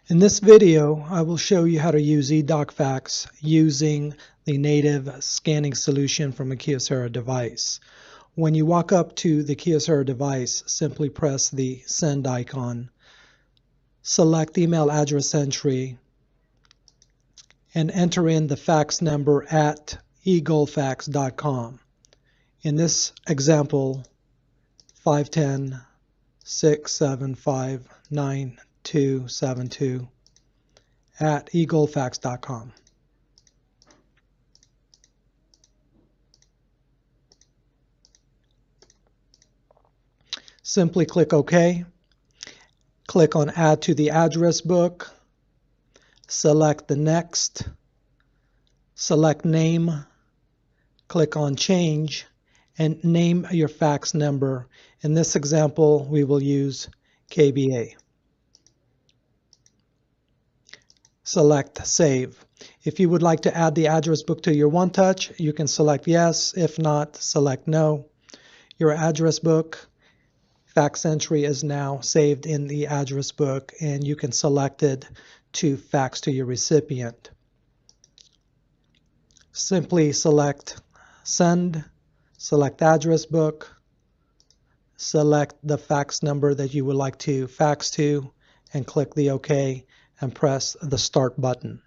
In this video, I will show you how to use edocfax using the native scanning solution from a Kyocera device. When you walk up to the Kyocera device, simply press the send icon, select email address entry, and enter in the fax number at edocfax.com. In this example, 510-675-9272 at edocfax.com. Simply click OK. Click on Add to the Address Book. Select the Next. Select Name. Click on Change and name your fax number. In this example, we will use KBA. Select Save. If you would like to add the address book to your OneTouch, you can select Yes. If not, select No. Your address book fax entry is now saved in the address book, and you can select it to fax to your recipient. Simply select Send, select Address Book, select the fax number that you would like to fax to, and click the OK and press the Start button.